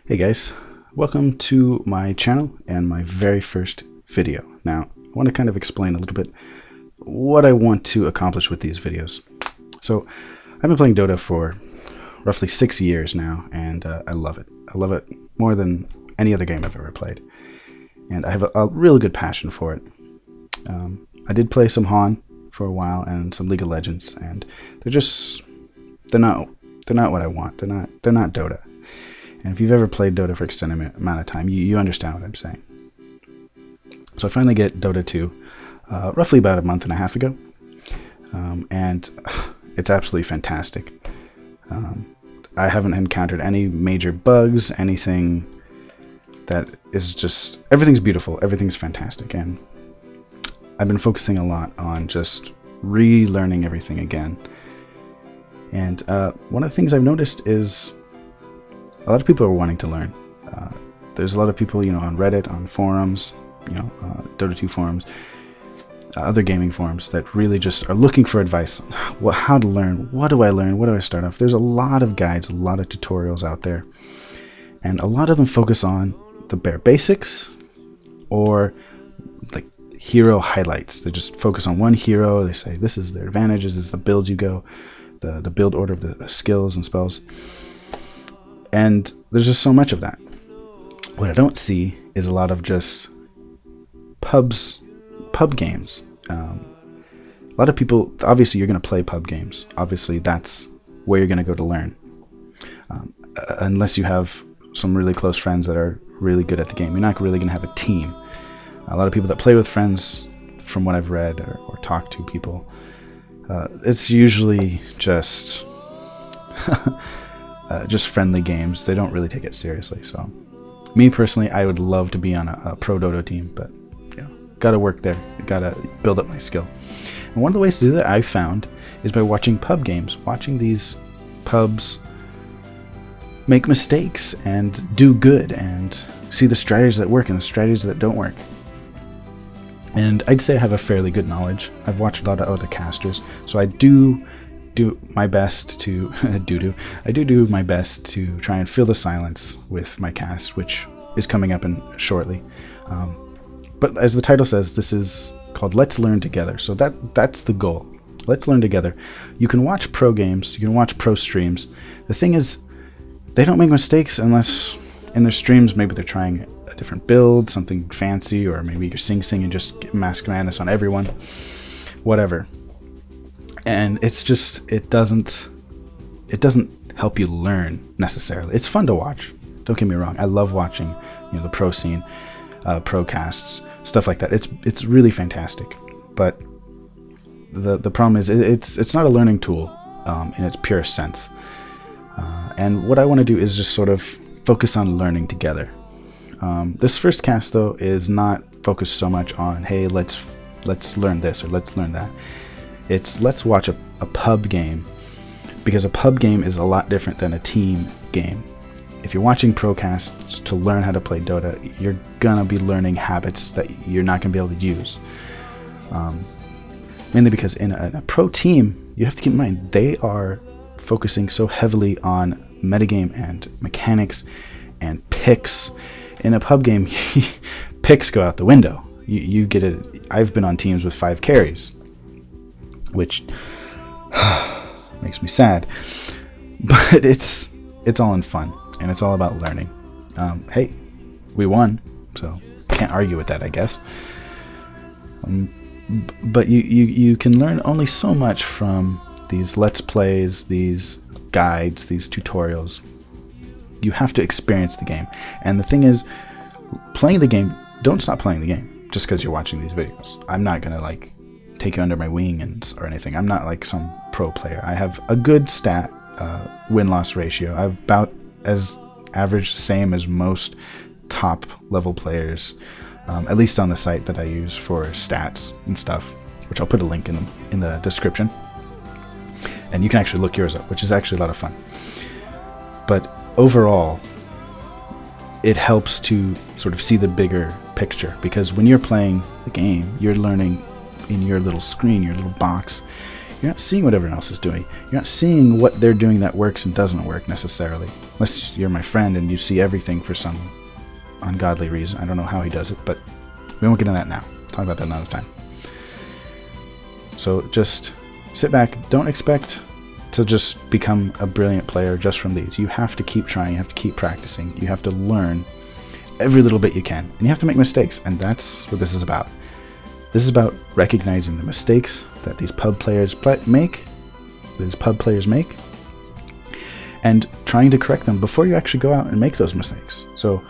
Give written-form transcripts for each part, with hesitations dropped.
Hey guys, welcome to my channel and my very first video. Now, I want to kind of explain a little bit what I want to accomplish with these videos. So, I've been playing Dota for roughly 6 years now, and I love it. I love it more than any other game I've ever played. And I have a really good passion for it. I did play some Han for a while and some League of Legends, and they're not what I want. They're not Dota. And if you've ever played Dota for extended amount of time, you understand what I'm saying. So I finally get Dota 2 roughly about a month and a half ago, and it's absolutely fantastic. I haven't encountered any major bugs, anything that is just... everything's beautiful, everything's fantastic, and I've been focusing a lot on just relearning everything again. And one of the things I've noticed is a lot of people are wanting to learn. There's a lot of people, on Reddit, on forums, Dota 2 forums, other gaming forums that really just are looking for advice on how to learn. What do I learn? What do I start off? There's a lot of guides, a lot of tutorials out there, and a lot of them focus on the bare basics or like hero highlights. They just focus on one hero. They say this is their advantages, this is the build you go, the build order of the skills and spells. And there's just so much of that. What I don't see is a lot of just pub games. A lot of people, obviously you're going to play pub games. Obviously that's where you're going to go to learn. Unless you have some really close friends that are really good at the game. You're not really going to have a team. A lot of people that play with friends, from what I've read or talked to people, it's usually just... just friendly games. They don't really take it seriously. So, me personally, I would love to be on a pro Dota team, but gotta work there. Gotta build up my skill. And one of the ways to do that I found is by watching pub games, watching these pubs make mistakes and do good, and see the strategies that work and the strategies that don't work. And I'd say I have a fairly good knowledge. I've watched a lot of other casters, so I do my best to do my best to try and fill the silence with my cast, which is coming up shortly. But as the title says, this is called Let's Learn Together. So that's the goal. Let's learn together. You can watch pro games, you can watch pro streams. The thing is, they don't make mistakes unless in their streams maybe they're trying a different build, something fancy, or maybe you're Sing and just get Mask Madness on everyone. Whatever. And it's just, it doesn't help you learn necessarily. It's fun to watch, don't get me wrong. I love watching the pro scene, pro casts, stuff like that. It's really fantastic, but the problem is it's not a learning tool in its purest sense. And what I want to do is just sort of focus on learning together. This first cast though is not focused so much on, hey, let's learn this or let's learn that. It's let's watch a pub game, because a pub game is a lot different than a team game. If you're watching procasts to learn how to play Dota, you're gonna be learning habits that you're not gonna be able to use. Mainly because in a pro team, you have to keep in mind, they are focusing so heavily on metagame and mechanics and picks. In a pub game, picks go out the window. You get it. I've been on teams with 5 carries, which makes me sad, but it's all in fun, and it's all about learning. Hey, we won, so can't argue with that, I guess. But you can learn only so much from these let's plays, these guides, these tutorials. You have to experience the game, and the thing is, playing the game, don't stop playing the game just because you're watching these videos. I'm not gonna take you under my wing or anything. I'm not like some pro player. I have a good stat win-loss ratio. I'm about as average, same as most top level players, at least on the site that I use for stats and stuff, which I'll put a link in the description, and you can actually look yours up, which is actually a lot of fun. But overall, it helps to sort of see the bigger picture, because when you're playing the game, you're learning in your little screen, your little box. You're not seeing what everyone else is doing. You're not seeing what they're doing that works and doesn't work necessarily. unless you're my friend and you see everything for some ungodly reason. I don't know how he does it, but we won't get into that now. Talk about that another time. So just sit back. Don't expect to just become a brilliant player just from these. You have to keep trying. You have to keep practicing. You have to learn every little bit you can, and you have to make mistakes, and that's what this is about. This is about recognizing the mistakes that these pub players make, and trying to correct them before you actually go out and make those mistakes. So,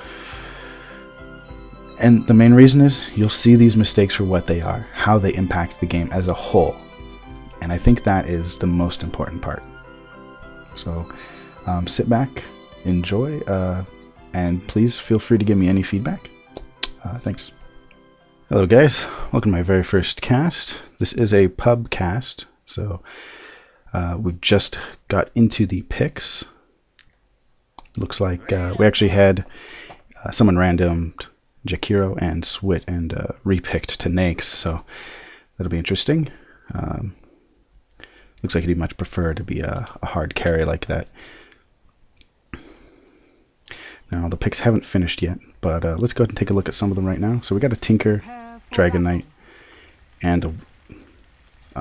and the main reason is you'll see these mistakes for what they are, how they impact the game as a whole. And I think that is the most important part. So sit back, enjoy, and please feel free to give me any feedback. Thanks. Hello guys, welcome to my very first cast. This is a Pubcast, so we've just got into the picks. Looks like we actually had someone randomed Jakiro and Swit and repicked to Nakes, so that'll be interesting. Looks like he'd much prefer to be a hard carry like that. Now the picks haven't finished yet, but let's go ahead and take a look at some of them right now. So we got a Tinker, Dragon Knight, and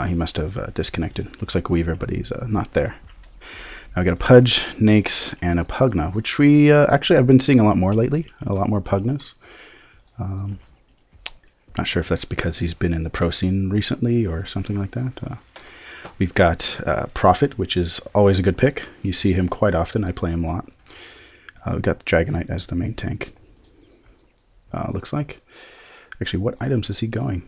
he must have disconnected. Looks like Weaver, but he's not there. Now we got a Pudge, Nakes, and a Pugna, which we actually I've been seeing a lot more lately. A lot more Pugnas. Not sure if that's because he's been in the pro scene recently or something like that. We've got Prophet, which is always a good pick. You see him quite often. I play him a lot. We've got the Dragon Knight as the main tank. Looks like. Actually, what items is he going?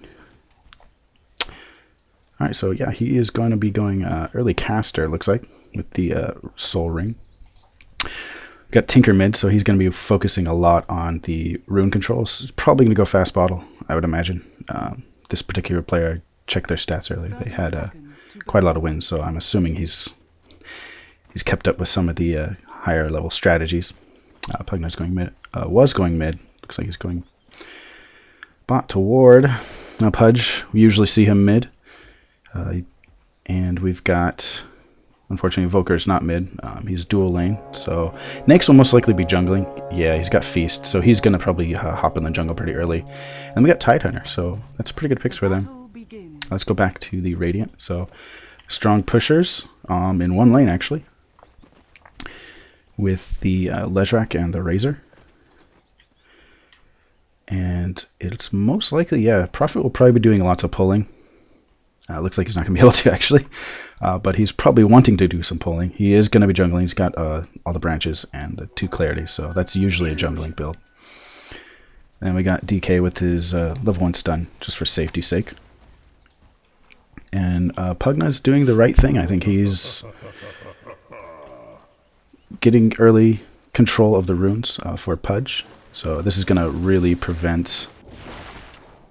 Alright, so yeah, he is going to be going early caster, looks like, with the Soul Ring. We've got Tinker mid, so he's going to be focusing a lot on the rune controls. He's probably going to go fast bottle, I would imagine. This particular player, checked their stats earlier. They had quite a lot of wins, so I'm assuming he's kept up with some of the higher level strategies. Pugna's going mid. Was going mid. Looks like he's going bot to ward. Now Pudge, we usually see him mid. And we've got, unfortunately, Invoker's not mid. He's dual lane, so Nakes will most likely be jungling. Yeah, he's got Feast, so he's going to probably hop in the jungle pretty early. And we got Tidehunter, so that's pretty good picks for them. Let's go back to the Radiant. So strong pushers in one lane, actually, with the Leshrac and the Razor. And it's most likely, yeah, Prophet will probably be doing lots of pulling. Looks like he's not going to be able to, actually. But he's probably wanting to do some pulling. He is going to be jungling. He's got all the branches and the 2 clarities, so that's usually a jungling build. And we got DK with his level 1 stun, just for safety's sake. And Pugna's doing the right thing. I think he's getting early control of the runes for Pudge. So this is going to really prevent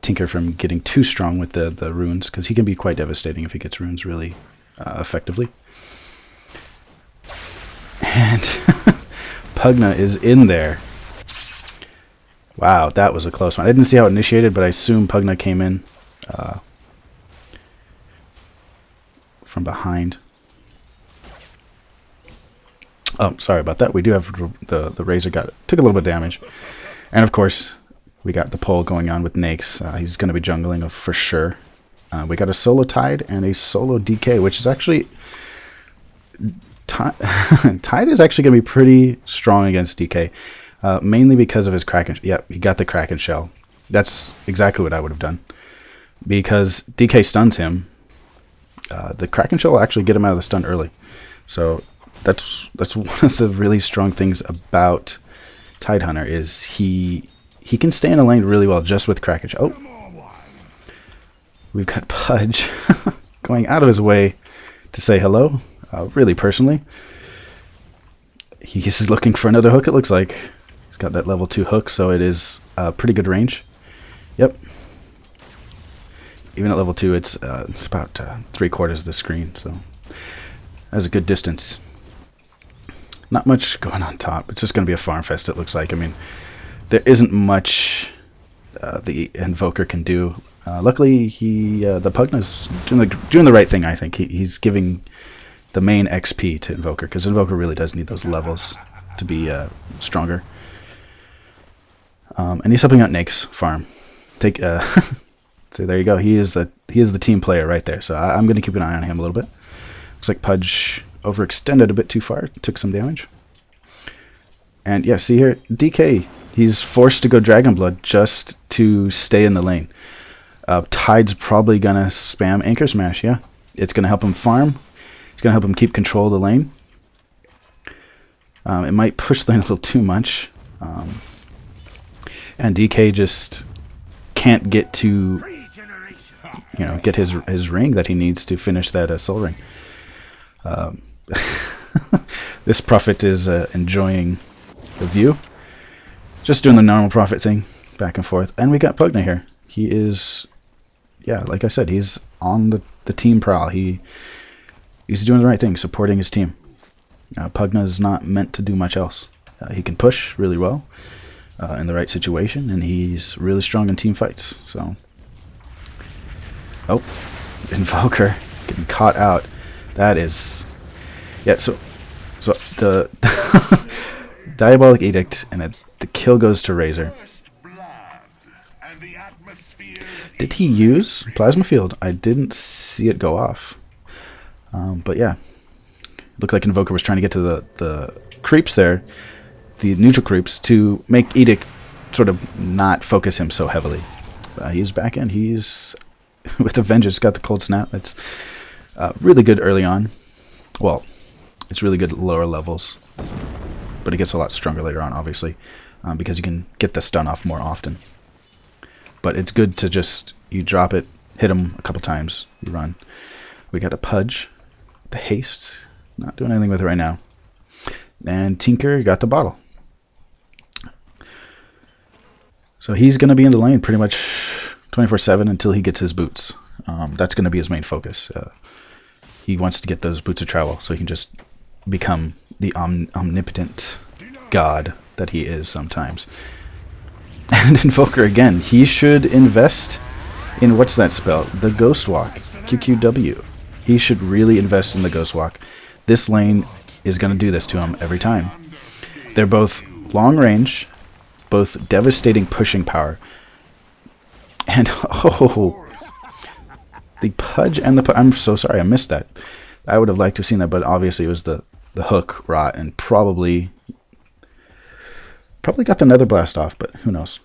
Tinker from getting too strong with the runes, because he can be quite devastating if he gets runes really effectively. And Pugna is in there. Wow, that was a close one. I didn't see how it initiated, but I assume Pugna came in from behind. Oh, sorry about that. We do have the Razor took a little bit of damage. And of course, we got the pull going on with Nakes. He's going to be jungling for sure. We got a solo Tide and a solo DK, which is actually... Tide is actually going to be pretty strong against DK. Mainly because of his Kraken... Yep, he got the Kraken Shell. That's exactly what I would have done. Because DK stuns him, the Kraken Shell will actually get him out of the stun early. So that's one of the really strong things about Tidehunter, is he can stay in a lane really well just with Kraken Shell. Oh, we've got Pudge going out of his way to say hello, really personally. He's looking for another hook, it looks like. He's got that level 2 hook, so it is pretty good range. Yep. Even at level 2, it's about 3/4 of the screen, so that's a good distance. Not much going on top. It's just going to be a farm fest, it looks like. I mean, there isn't much the Invoker can do. Luckily, the Pugna's doing the right thing, I think. He's giving the main XP to Invoker, because Invoker really does need those levels. to be stronger. And he's helping out Nake's farm. So there you go. He is the team player right there. So I'm going to keep an eye on him a little bit. Looks like Pudge overextended a bit too far. Took some damage. And yeah, see here, DK. He's forced to go Dragon Blood just to stay in the lane. Tide's probably going to spam Anchor Smash. Yeah, it's going to help him farm. It's going to help him keep control of the lane. It might push the lane a little too much. And DK just can't get to, get his ring that he needs to finish that soul ring. This Prophet is enjoying the view. Just doing the normal Prophet thing, back and forth. And we got Pugna here. He is, yeah, like I said, he's on the team prowl. He's doing the right thing, supporting his team. Pugna is not meant to do much else. He can push really well in the right situation, and he's really strong in team fights. So, oh, Invoker getting caught out. That is, yeah. So the Diabolic Edict, and the kill goes to Razor. Did he use Plasma Field? I didn't see it go off. But yeah, looked like Invoker was trying to get to the creeps there, the neutral creeps, to make Edict sort of not focus him so heavily. He's back in. He's with a vengeance. Got the cold snap. It's really good early on. Well, it's really good at lower levels, but it gets a lot stronger later on, obviously, because you can get the stun off more often. But it's good to just, you drop it, hit him a couple times, you run. We got a Pudge, the haste, not doing anything with it right now. And Tinker got the bottle. So he's going to be in the lane pretty much 24/7 until he gets his boots. That's going to be his main focus. He wants to get those boots of travel so he can just become the omnipotent god that he is sometimes. And Invoker again, he should invest in, what's that spell? The Ghost Walk, QQW. He should really invest in the Ghost Walk. This lane is going to do this to him every time. They're both long range, both devastating pushing power. And oh, the Pudge and the I'm so sorry, I missed that. I would have liked to have seen that, but obviously it was the hook rot, and probably got the Nether Blast off, but who knows.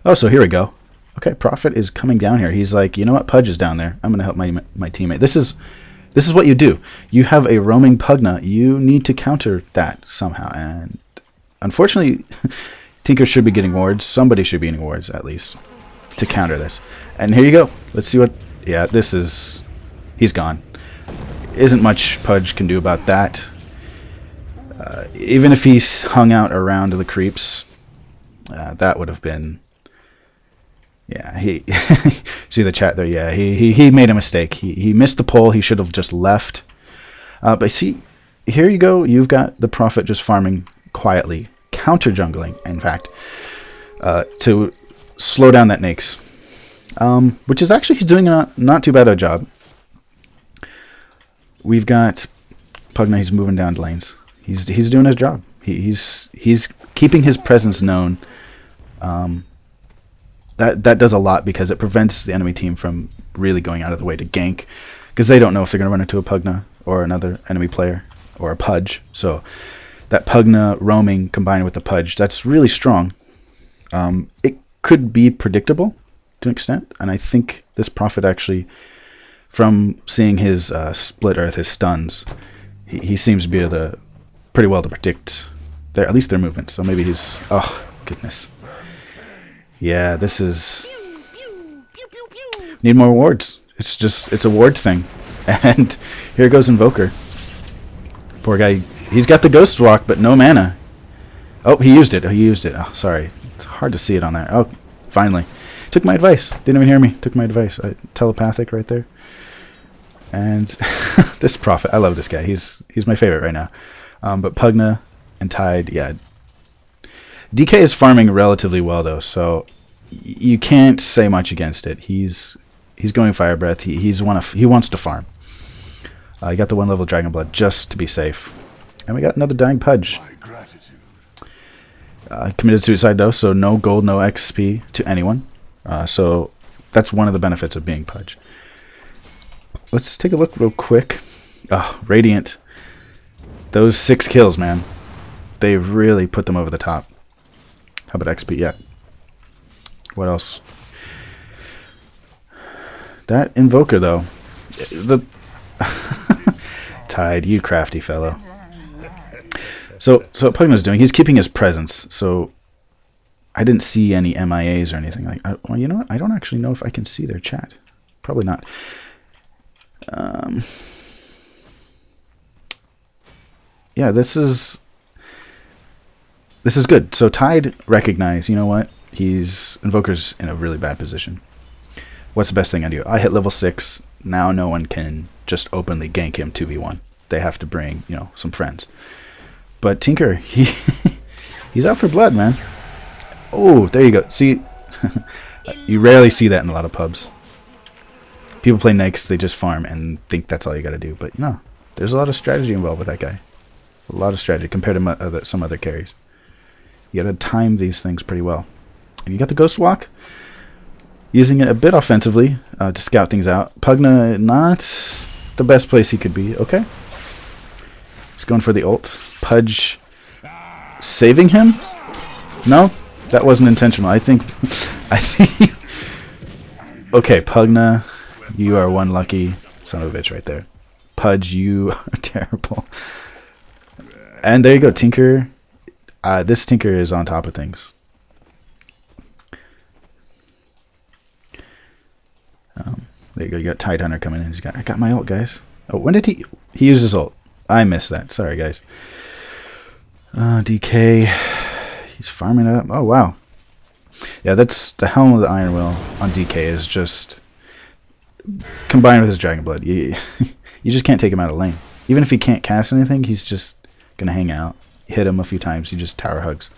Oh, so here we go. Okay, Prophet is coming down here. He's like, you know what, Pudge is down there. I'm going to help my teammate. This is what you do. You have a roaming Pugna. You need to counter that somehow. And unfortunately, Tinker should be getting wards. Somebody should be getting wards, at least, to counter this. And here you go. Let's see what... Yeah, this is... He's gone. Isn't much Pudge can do about that. Even if he's hung out around the creeps, that would have been... Yeah, he... See the chat there? Yeah, he made a mistake. He missed the pull. He should have just left. But see, here you go. You've got the Prophet just farming quietly, counter-jungling, in fact, to slow down that Nyx. Which is actually, he's doing a not too bad a job. We've got Pugna. He's moving down lanes. He's doing his job. He's keeping his presence known. That does a lot because it prevents the enemy team from really going out of the way to gank, because they don't know if they're going to run into a Pugna or another enemy player or a Pudge. So that Pugna roaming combined with the Pudge, that's really strong. It could be predictable to an extent, and I think this Prophet actually, from seeing his split earth, his stuns, he seems to be able to pretty well to predict at least their movements. So maybe he's... Oh, goodness. Yeah, this is... Need more wards. It's a ward thing. And here goes Invoker. Poor guy. He's got the Ghost Walk, but no mana. Oh, he used it. Oh, sorry. It's hard to see it on there. Oh, finally. Took my advice. Didn't even hear me. Took my advice. Telepathic right there. And this Prophet. I love this guy. He's my favorite right now. But Pugna and Tide, yeah. DK is farming relatively well though, so you can't say much against it. He's going Fire Breath. He wants to farm. I got the 1 level Dragon Blood just to be safe. And we got another Dying Pudge. Committed suicide though, so no gold, no XP to anyone. So that's one of the benefits of being Pudge. Let's take a look real quick. Oh, Radiant. Those 6 kills, man. They've really put them over the top. How about XP? Yeah. What else? That Invoker, though. The Tide, you crafty fellow. So what Pugna's doing, he's keeping his presence. So I didn't see any MIAs or anything like. Well, you know what? I don't actually know if I can see their chat. Probably not. Yeah, this is good. So Tide recognized, you know what? Invoker's in a really bad position. What's the best thing I do? I hit level 6. Now no one can just openly gank him 2v1. They have to bring, you know, some friends. But Tinker, he's out for blood, man. Oh, there you go. See, you rarely see that in a lot of pubs. People play Nikes, they just farm and think that's all you got to do. But no, there's a lot of strategy involved with that guy. A lot of strategy compared to some other carries. You got to time these things pretty well. And you got the Ghost Walk, using it a bit offensively to scout things out. Pugna, not the best place he could be. Okay. He's going for the ult. Pudge saving him? No, that wasn't intentional. I think. Okay, Pugna, you are one lucky son of a bitch right there. Pudge, you are terrible. And there you go, Tinker. This Tinker is on top of things. There you go. You got Tide Hunter coming in. I got my ult, guys. Oh, when did he used his ult? I missed that. Sorry, guys. DK. He's farming it up. Oh, wow. Yeah, that's the Helm of the Iron Will on DK is just combined with his Dragon Blood. You just can't take him out of lane. Even if he can't cast anything, he's just going to hang out. Hit him a few times. He just tower hugs.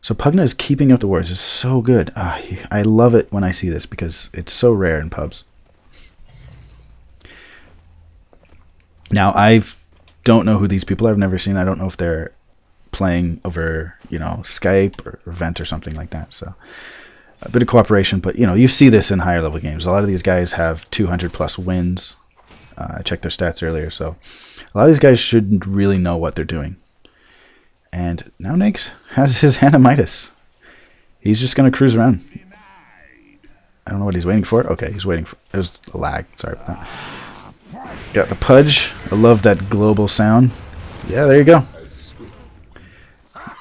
So Pugna is keeping up the wars. It's so good. I love it when I see this because it's so rare in pubs. Now, I don't know who these people are. I've never seen. I don't know if they're playing over, you know, Skype or Vent or something like that. So a bit of cooperation. But, you know, you see this in higher level games. A lot of these guys have 200 plus wins. I checked their stats earlier. So a lot of these guys should really know what they're doing. And now Nikes has his Hanamitis. He's just going to cruise around. I don't know what he's waiting for. Okay, he's waiting for... It was a lag. Sorry about that. Got the Pudge. I love that global sound. Yeah, there you go.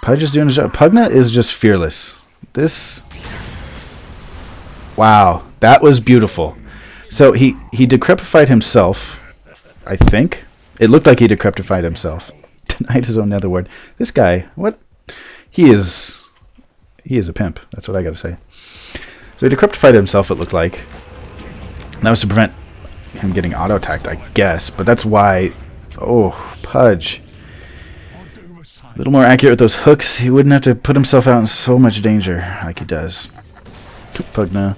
Pudge is doing his job. Pugna is just fearless. This... Wow, that was beautiful. So he decrepified himself, I think. It looked like he decrepified himself. Denied his own netherward. This guy, what? He is a pimp. That's what I gotta say. So he decryptified himself, it looked like. And that was to prevent him getting auto-attacked, I guess. But that's why... Oh, Pudge. A little more accurate with those hooks. He wouldn't have to put himself out in so much danger like he does. Pugna.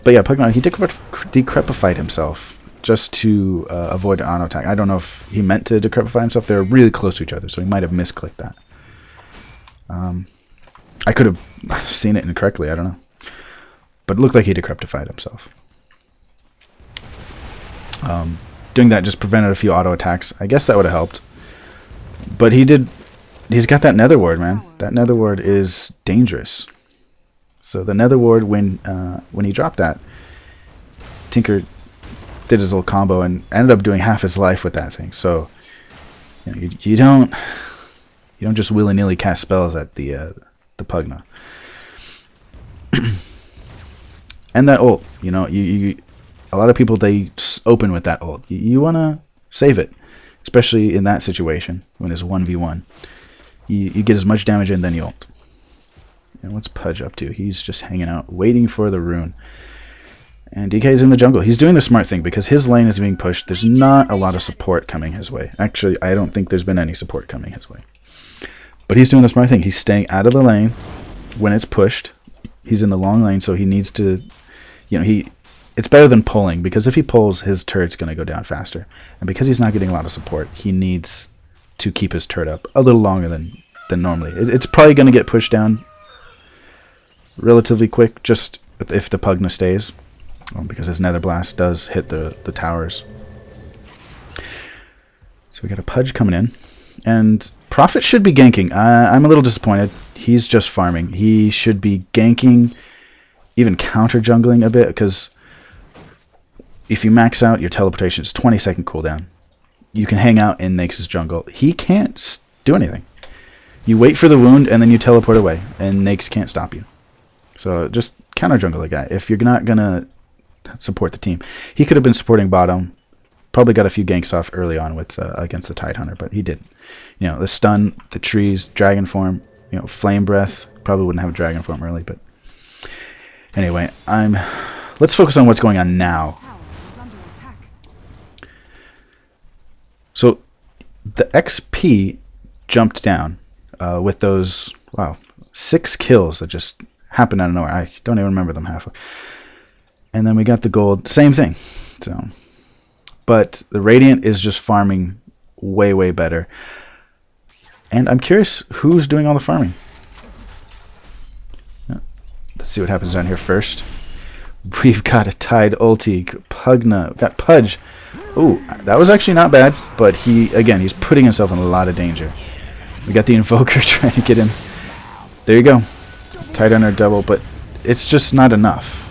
But yeah, Pugna, he decrepified himself just to avoid an auto-attack. I don't know if he meant to decrepify himself. They're really close to each other, so he might have misclicked that. I could have seen it incorrectly, I don't know. But it looked like he decreptified himself. Doing that just prevented a few auto-attacks. I guess that would have helped. But he's got that nether ward, man. That nether ward is dangerous. So the nether ward, when he dropped that, Tinker did his little combo and ended up doing half his life with that thing. So you know, you don't just willy-nilly cast spells at the Pugna. And that ult, you know, a lot of people, they open with that ult. You want to save it, especially in that situation when it's 1v1. You get as much damage in, then you ult. And what's Pudge up to? He's just hanging out, waiting for the rune. And DK's in the jungle. He's doing the smart thing because his lane is being pushed. There's not a lot of support coming his way. Actually, I don't think there's been any support coming his way. But he's doing the smart thing. He's staying out of the lane when it's pushed. He's in the long lane, so he needs to, you know, it's better than pulling, because if he pulls, his turret's going to go down faster. And because he's not getting a lot of support, he needs to keep his turret up a little longer than normally. It's probably going to get pushed down relatively quick, just if the Pugna stays, because his Nether Blast does hit the towers. So we got a Pudge coming in, and Prophet should be ganking. I'm a little disappointed. He's just farming. He should be ganking, even counter jungling a bit, because if you max out your teleportation, it's 20-second cooldown. You can hang out in Nake's jungle. He can't do anything. You wait for the wound, and then you teleport away, and Nake's can't stop you. So just counter jungle the guy if you're not going to support the team. He could have been supporting bottom. Probably got a few ganks off early on with against the Tidehunter, but he didn't. You know, the stun, the trees, dragon form, you know, flame breath. Probably wouldn't have a dragon form early, but anyway, let's focus on what's going on now. So the XP jumped down with those 6 kills that just happened out of nowhere. I don't even remember them halfway. And then we got the gold, same thing. So. But the Radiant is just farming way better. And I'm curious who's doing all the farming. Let's see what happens down here first. We've got a Tide ulti, Pugna, we've got Pudge. Ooh, that was actually not bad, but he's putting himself in a lot of danger. We got the Invoker trying to get him. There you go. Tidehunter double, but it's just not enough.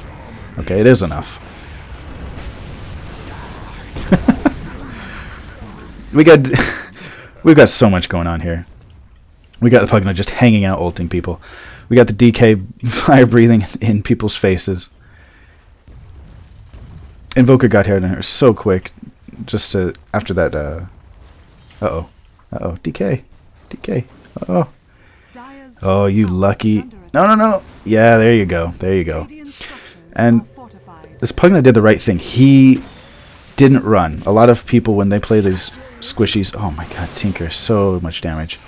Okay, it is enough. We've got so much going on here. We got the Pugna just hanging out ulting people. We got the DK fire breathing in people's faces. Invoker got here and her so quick, just to after that. DK, Oh, you lucky. No. Yeah, there you go. And this Pugna did the right thing. He didn't run. A lot of people, when they play these squishies, oh my god, Tinker, so much damage.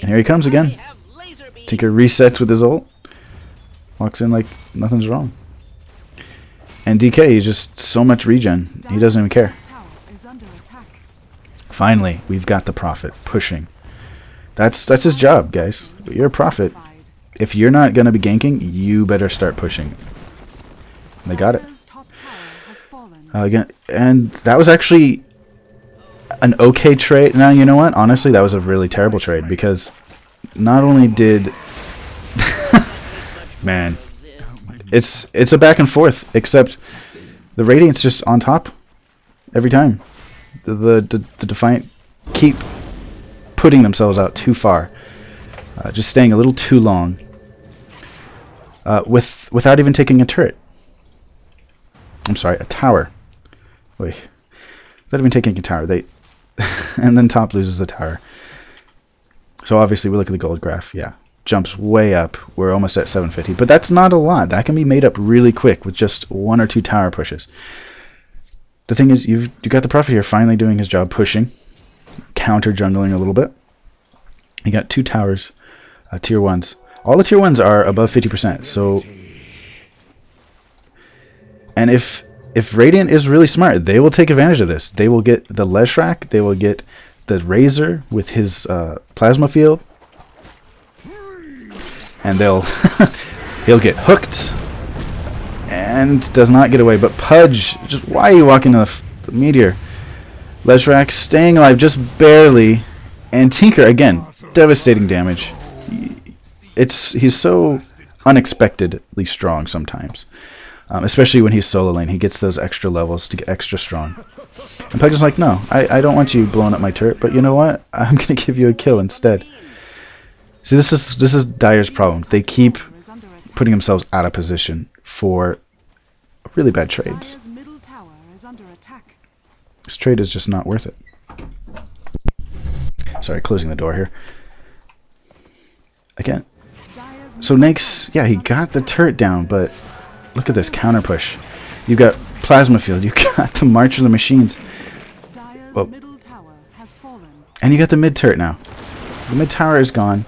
And here he comes again. Tinker resets with his ult. Walks in like nothing's wrong. And DK, he's just so much regen. He doesn't even care. Finally, we've got the Prophet pushing. That's his job, guys. You're a Prophet. If you're not going to be ganking, you better start pushing. And they got it. Again, and that was actually an okay trade. Now, you know what? Honestly, that was a really terrible trade, because not only did man, it's a back and forth, except the Radiant's just on top every time. The Defiant keep putting themselves out too far, just staying a little too long, without even taking a turret. I'm sorry, a tower. Wait, without even taking a tower, and then top loses the tower. So obviously we look at the gold graph. Yeah, jumps way up. We're almost at 750, but that's not a lot. That can be made up really quick with just 1 or 2 tower pushes. The thing is, you got the Prophet here finally doing his job, pushing, counter jungling a little bit. You got 2 towers, tier 1s. All the tier 1s are above 50%. So, and if Radiant is really smart, they will take advantage of this. They will get the Leshrac, they will get the Razor with his plasma field, and he'll get hooked and does not get away. But Pudge, just why are you walking to the meteor? Leshrac staying alive just barely, and Tinker again, devastating damage. He's so unexpectedly strong sometimes. Especially when he's solo lane, he gets those extra levels to get extra strong. And Pudge is like, no, I don't want you blowing up my turret, but you know what? I'm gonna give you a kill instead. See, this is Dire's problem. They keep putting themselves out of position for really bad trades. This trade is just not worth it. Sorry, closing the door here. Again. So Nake's, yeah, he got the turret down, but look at this counter push. You've got Plasma Field, you've got the March of the Machines. Well, and you got the mid turret now. The mid tower is gone.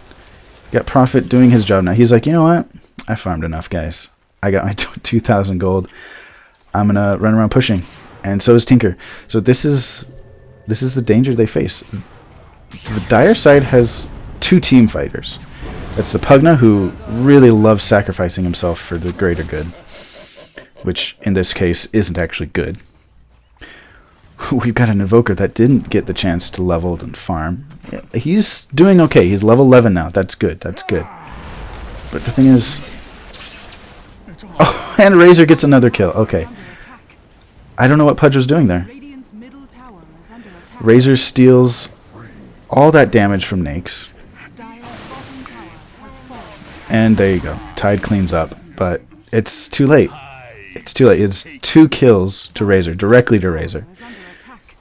You got Prophet doing his job now. He's like, you know what? I farmed enough, guys. I got my 2,000 gold. I'm gonna run around pushing, and so is Tinker. So this is the danger they face. The dire side has two team fighters. It's the Pugna, who really loves sacrificing himself for the greater good, which in this case isn't actually good. We've got an Invoker that didn't get the chance to level and farm. He's doing okay. He's level 11 now. That's good. That's good. But the thing is... Oh, and Razor gets another kill. Okay. I don't know what Pudge was doing there. Razor steals all that damage from Nakes. And there you go. Tide cleans up. But it's too late. It's too late. It's 2 kills to Razor. Directly to Razor.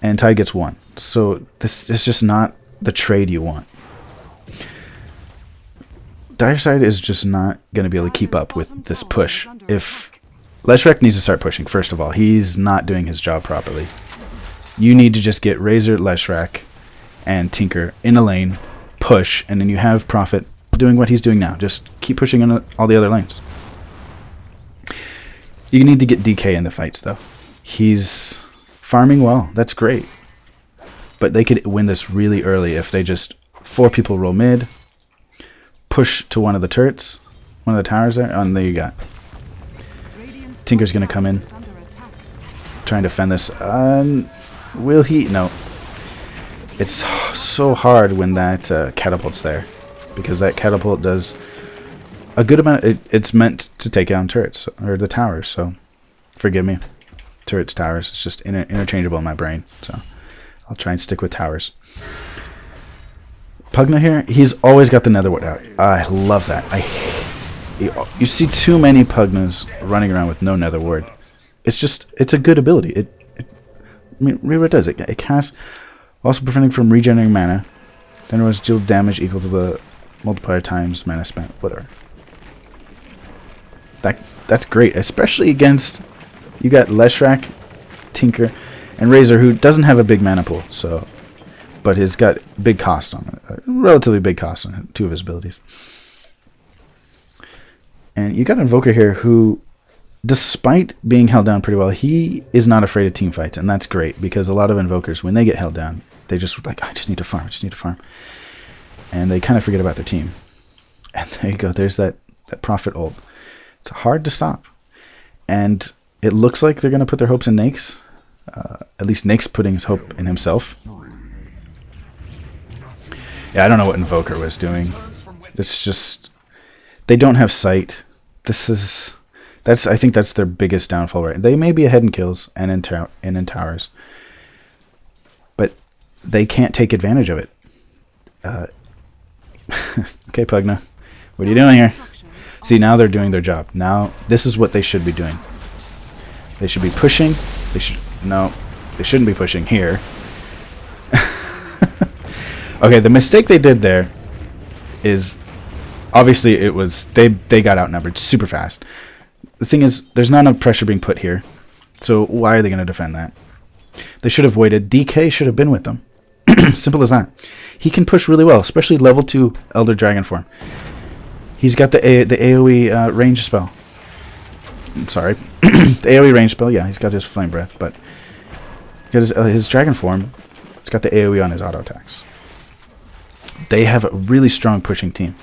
And Tide gets 1. So this is just not the trade you want. Dire side is just not going to be able to keep up with this push. If Leshrac needs to start pushing, first of all. He's not doing his job properly. You need to just get Razor, Leshrac, and Tinker in a lane, push, and then you have Prophet doing what he's doing now. Just keep pushing on all the other lanes. You need to get DK in the fights, though. He's farming well. That's great. But they could win this really early if they just 4 people roll mid, push to one of the turrets, one of the towers there, and there you got. Tinker's going to come in, trying to defend this. Will he? No. It's so hard when that catapult's there, because that catapult does a good amount. It's meant to take down turrets, or the towers, so forgive me. Turrets, towers, it's just interchangeable in my brain, so I'll try and stick with towers. Pugna here, he's always got the Netherwort out. I love that. You see too many Pugnas running around with no Netherwort. It's a good ability. I mean, really what it does. It casts, also preventing from regenerating mana. Then it was deal damage equal to the multiplier times mana spent. Whatever. That's great, especially against, you got Leshrac, Tinker, and Razor, who doesn't have a big mana pool, so, but he's got big cost on it, a relatively big cost on 2 of his abilities. And you got an Invoker here who, despite being held down pretty well, he is not afraid of team fights, and that's great, because a lot of Invokers, when they get held down, they just like, I just need to farm, and they kind of forget about their team. And there you go, there's that Prophet ult. It's hard to stop, and it looks like they're going to put their hopes in Nakes. At least Nake's putting his hope in himself. Yeah, I don't know what Invoker was doing. It's just, they don't have sight. I think that's their biggest downfall, right? They may be ahead in kills and in towers, but they can't take advantage of it. Okay, Pugna, what are you doing here? See, now they're doing their job. Now, this is what they should be doing. They should be pushing. They shouldn't be pushing here. Okay, the mistake they did there is, obviously it was, they got outnumbered super fast. The thing is, there's not enough pressure being put here, so why are they going to defend that? They should have waited. DK should have been with them. Simple as that. He can push really well, especially level 2 Elder Dragon form. He's got the AoE range spell. I'm sorry. The AoE range spell, yeah, he's got his Flame Breath, but his Dragon form, it's got the AoE on his auto attacks. They have a really strong pushing team.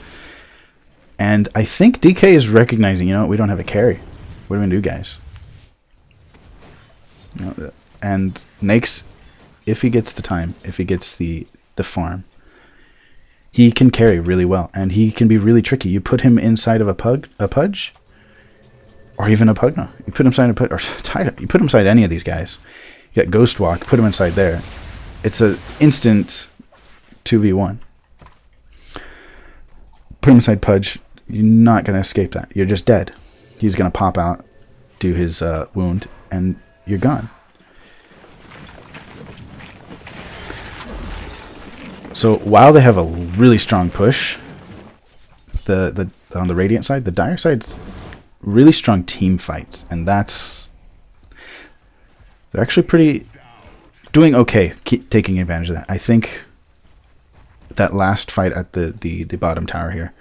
And I think DK is recognizing, you know, we don't have a carry. What are we going to do, guys? You know, and Nakes, if he gets the time, if he gets the farm, he can carry really well, and he can be really tricky. You put him inside of a Pudge, or even a Pugna. You put him inside a Pudge, or you put him inside any of these guys. You got Ghost Walk, put him inside there. It's an instant 2v1. Put him inside Pudge, you're not going to escape that. You're just dead. He's going to pop out, do his wound, and you're gone. So while they have a really strong push, on the Radiant side, the Dire side's really strong team fights, and they're actually pretty doing okay, taking advantage of that. I think that last fight at the bottom tower here,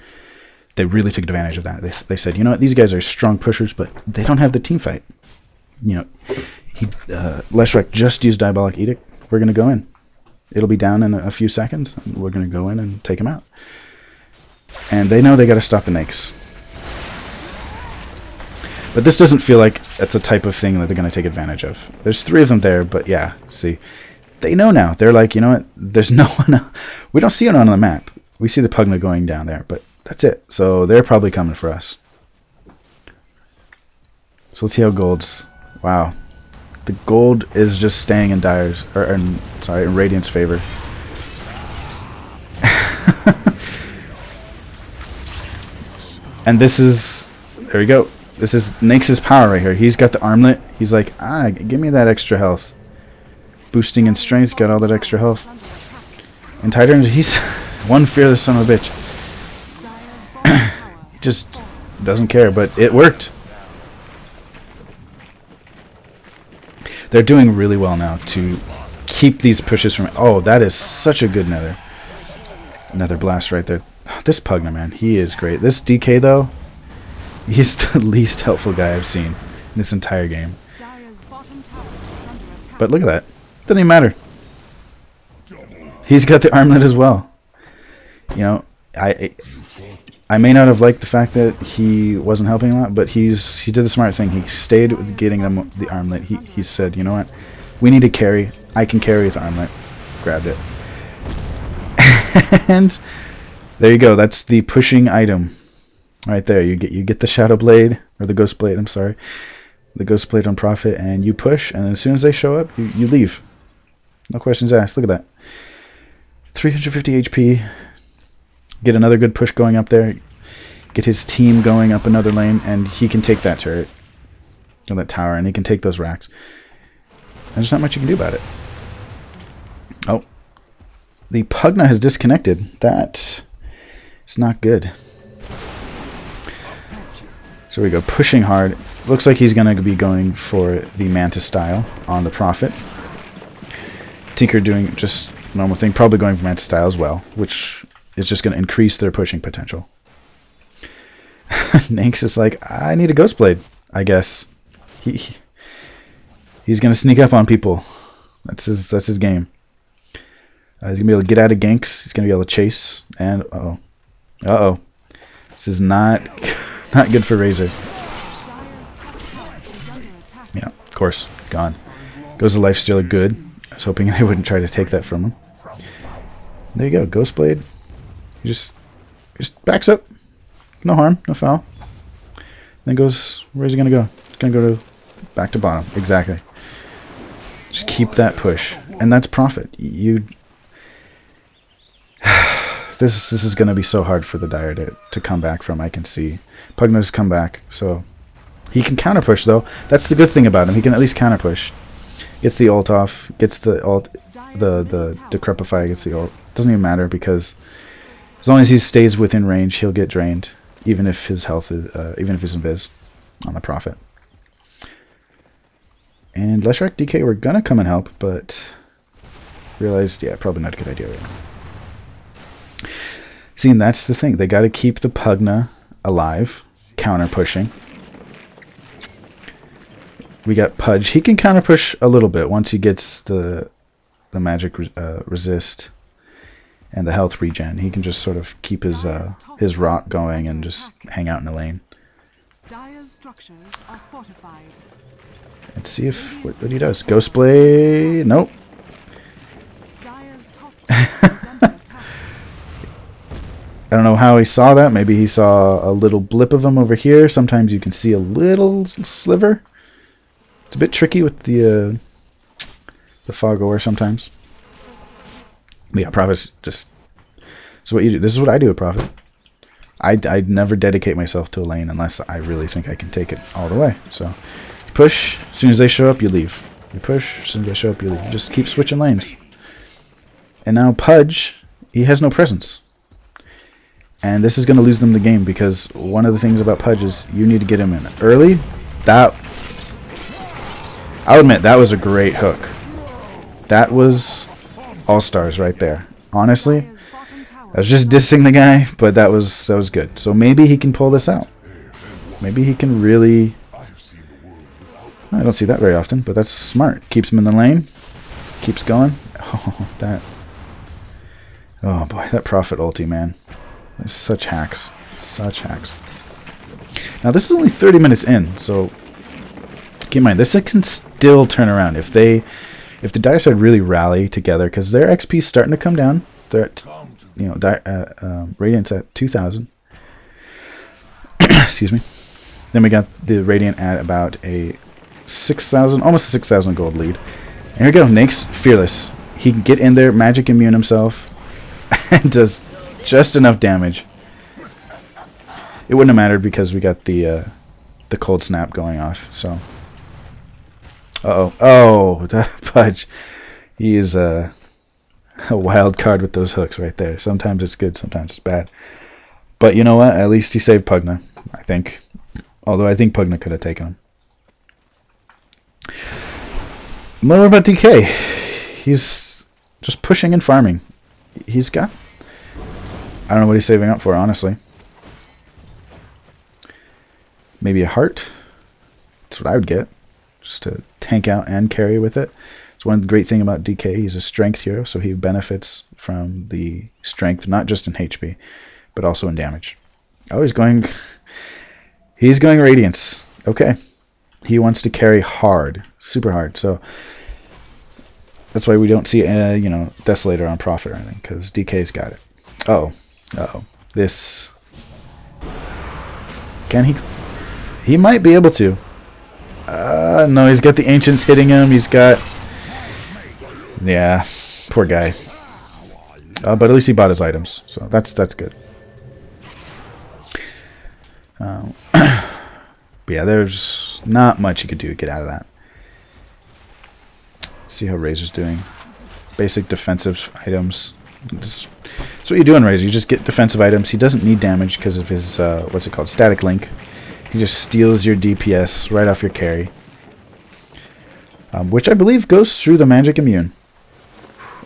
they really took advantage of that. They said, you know what, these guys are strong pushers, but they don't have the team fight. You know, Leshrac just used Diabolic Edict. We're going to go in. It'll be down in a few seconds, and we're going to go in and take him out. And they know they got to stop the Nakes. But this doesn't feel like that's a type of thing that they're going to take advantage of. There's 3 of them there, but yeah, see, they know now. They're like, you know what, there's no one else. We don't see it on the map. We see the Pugna going down there, but that's it. So they're probably coming for us. So let's see how gold's... Wow. The gold is just staying in Dire's... in Radiant's favor. And this is... There we go. This is Nakes' power right here. He's got the armlet. He's like, give me that extra health. Boosting in strength, got all that extra health. And Titan, he's one fearless son of a bitch. He just doesn't care, but it worked. They're doing really well now to keep these pushes from... Oh, that is such a good nether. Nether blast right there. This Pugna, man, he is great. This DK, though, he's the least helpful guy I've seen in this entire game. But look at that. Doesn't even matter. He's got the armlet as well. You know, I may not have liked the fact that he wasn't helping a lot, but he did the smart thing. He stayed with getting them the armlet. He said, you know what? We need to carry. I can carry with the armlet. Grabbed it. And there you go. That's the pushing item. Right there. You get the Shadow Blade, or the Ghost Blade, I'm sorry. The Ghost Blade on Prophet, and you push, and as soon as they show up, you leave. No questions asked. Look at that. 350 HP. Get another good push going up there. Get his team going up another lane, and he can take that turret. Or that tower, and he can take those racks. And there's not much you can do about it. Oh. The Pugna has disconnected. That is not good. So we go pushing hard. Looks like he's going to be going for the Mantis style on the Prophet. Tinker doing just normal thing. Probably going for Mantis style as well, which is just going to increase their pushing potential. Nanks is like, I need a Ghost Blade, I guess. He's going to sneak up on people. That's his game. He's going to be able to get out of ganks. He's going to be able to chase. And, uh-oh. Uh-oh. This is not good for Razor. Yeah, of course. Gone. Goes the Lifestealer. Good. I was hoping they wouldn't try to take that from him. There you go. Ghost Blade. He just backs up. No harm. No foul. Then goes... Where's he going to go? He's going to go to back to bottom. Exactly. Just keep that push. And that's Prophet. This is going to be so hard for the Dire to come back from, I can see. Pugna's come back, so... He can counter push, though. That's the good thing about him. He can at least counter push. Gets the ult off. Gets the ult... The Decrepify gets the ult. Doesn't even matter, because... As long as he stays within range, he'll get drained. Even if his health is... even if he's invis on the Prophet. And Leshrac DK were gonna come and help, but... Realized, yeah, probably not a good idea right now. See, and that's the thing. They gotta keep the Pugna alive. Counter pushing. We got Pudge. He can counter push a little bit once he gets the magic resist and the health regen. He can just sort of keep his rot going and just hang out in the lane. Dire's structures are fortified. Let's see if what he does. Ghost Blade. Nope. Dire's top tower is under attack. I don't know how he saw that. Maybe he saw a little blip of him over here. Sometimes you can see a little sliver. It's a bit tricky with the fog ore sometimes. But yeah, Prophet's just... So what you do... This is what I do with Prophet. I'd never dedicate myself to a lane unless I really think I can take it all the way. So, you push. As soon as they show up, you leave. You push. As soon as they show up, you leave. You just keep switching lanes. And now Pudge, he has no presence. And this is going to lose them the game, because one of the things about Pudge is you need to get him in early. I'll admit, that was a great hook. That was all-stars right there. Honestly, I was just dissing the guy, but that was good. So maybe he can pull this out. Maybe he can really... I don't see that very often, but that's smart. Keeps him in the lane. Keeps going. Oh, that... Oh boy, that Prophet ulti, man. There's such hacks. Such hacks. Now this is only 30 minutes in, so keep in mind, this can still turn around if the Dire side really rally together, because their XP is starting to come down. They're at, you know, Radiant's at 2,000. Excuse me. Then we got the Radiant at about a 6,000, almost a 6,000 gold lead. And here we go, Nake's fearless. He can get in there, magic immune himself, and does just enough damage. It wouldn't have mattered because we got the cold snap going off. So, oh, that Pudge, he is a wild card with those hooks right there. Sometimes it's good, sometimes it's bad. But you know what? At least he saved Pugna, I think. Although I think Pugna could have taken him. More about DK. He's just pushing and farming. He's got... I don't know what he's saving up for, honestly. Maybe a heart. That's what I would get. Just to tank out and carry with it. It's one great thing about DK. He's a strength hero, so he benefits from the strength, not just in HP, but also in damage. Oh, he's going... He's going Radiance. Okay. He wants to carry hard. Super hard. So that's why we don't see, you know, Desolator on Prophet or anything, because DK's got it. Uh-oh. Uh-oh. This... Can he... He might be able to. No, he's got the Ancients hitting him. He's got... Yeah. Poor guy. But at least he bought his items. So that's good. But yeah, there's not much you could do to get out of that. See how Razor's doing. Basic defensive items. That's what you do in Razor. You just get defensive items. He doesn't need damage because of his, what's it called? Static Link. He just steals your DPS right off your carry. Which I believe goes through the magic immune.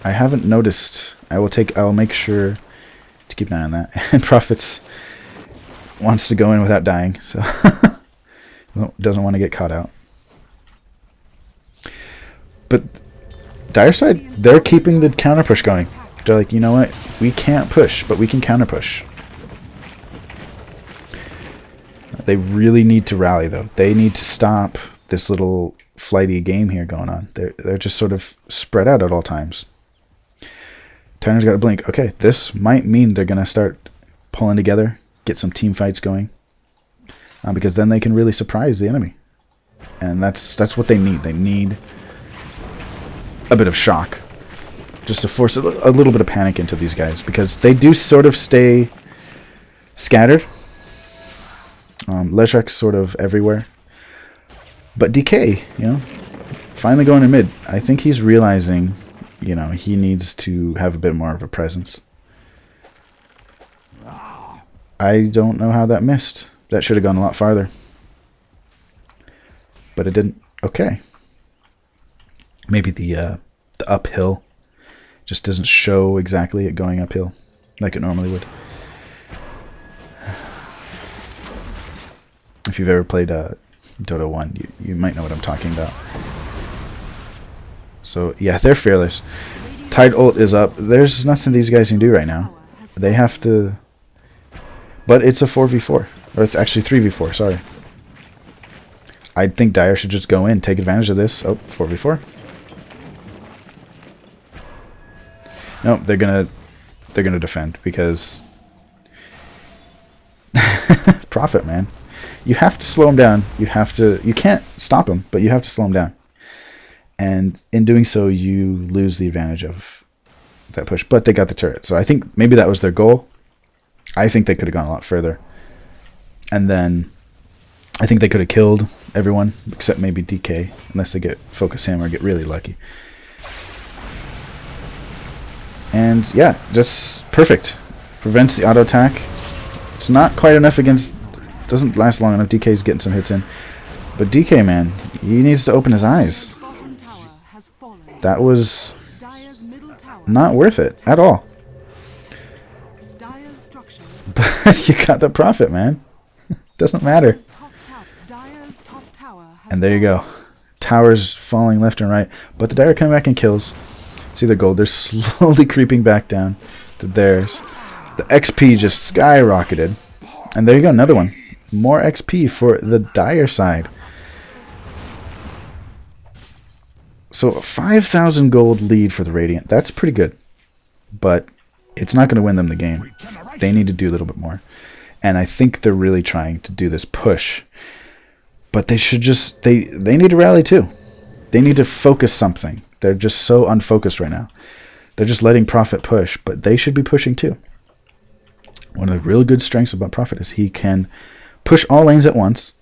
I haven't noticed. I'll make sure to keep an eye on that. And Prophets wants to go in without dying, so doesn't want to get caught out. But Dire side, they're keeping the counter push going. They're like, you know what? We can't push, but we can counter push. They really need to rally, though. They need to stop this little flighty game here going on. They're just sort of spread out at all times. Tanner's got a blink. Okay, this might mean they're going to start pulling together, get some team fights going, because then they can really surprise the enemy. And that's what they need. They need a bit of shock, just to force a little bit of panic into these guys, because they do sort of stay scattered. Leshrek's sort of everywhere. But DK, you know, finally going in mid. I think he's realizing, you know, he needs to have a bit more of a presence. I don't know how that missed. That should have gone a lot farther. But it didn't. Okay. Maybe the uphill just doesn't show exactly it going uphill like it normally would. If you've ever played Dota 1, you might know what I'm talking about. So yeah, they're fearless. Tide ult is up. There's nothing these guys can do right now. They have to... But it's a 4v4. Or it's actually 3v4, sorry. I think Dire should just go in, take advantage of this. Oh, 4v4. No, they're gonna defend because Prophet, man. You have to slow him down. You can't stop him, but you have to slow him down. And in doing so, you lose the advantage of that push. But they got the turret, so I think maybe that was their goal. I think they could have gone a lot further. And then I think they could have killed everyone except maybe DK, unless they get focus him or get really lucky. And yeah, just perfect. Prevents the auto attack. It's not quite enough against... Doesn't last long enough. DK's getting some hits in. But DK, man, he needs to open his eyes. That was not worth it at all. You got the profit, man. Doesn't matter. Dire's top tower has And there you go. Towers falling left and right. But the Dire coming back and kills. See their gold. They're slowly creeping back down to theirs. The XP just skyrocketed. And there you go, another one. More XP for the Dire side. So a 5,000 gold lead for the Radiant. That's pretty good. But it's not going to win them the game. They need to do a little bit more. And I think they're really trying to do this push. But they should just... They need to rally too. They need to focus something. They're just so unfocused right now. They're just letting Prophet push. But they should be pushing too. One of the real good strengths about Prophet is he can push all lanes at once.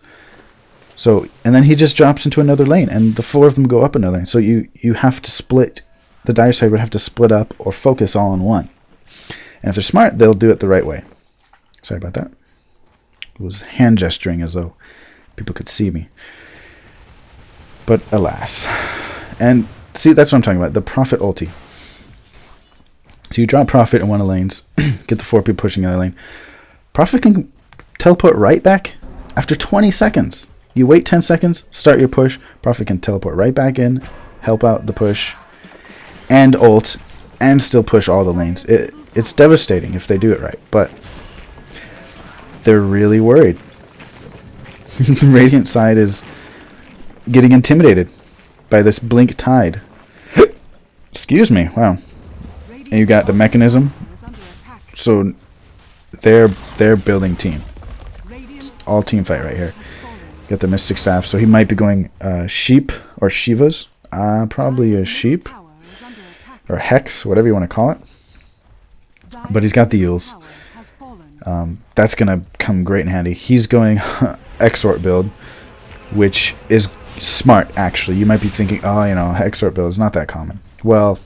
So, and then he just drops into another lane. And the four of them go up another lane. So you have to split... The Dire side would have to split up or focus all in one. And if they're smart, they'll do it the right way. Sorry about that. It was hand gesturing as though people could see me. But alas. And see, that's what I'm talking about. The Prophet ulti. So you drop Prophet in one of the lanes. Get the four people pushing the other lane. Prophet can teleport right back after 20 seconds. You wait 10 seconds, start your push. Prophet can teleport right back in, help out the push, and ult, and still push all the lanes. It's devastating if they do it right, but they're really worried. Radiant side is getting intimidated by this blink tide. Excuse me, wow. And you got the mechanism. So they're building team. It's all team fight right here. Got the Mystic Staff, so he might be going sheep or Shivas. Probably a sheep. Or Hex, whatever you want to call it. But he's got the Yules. That's going to come great in handy. He's going Exort build, which is smart, actually. You might be thinking, oh, you know, Exort build is not that common. Well,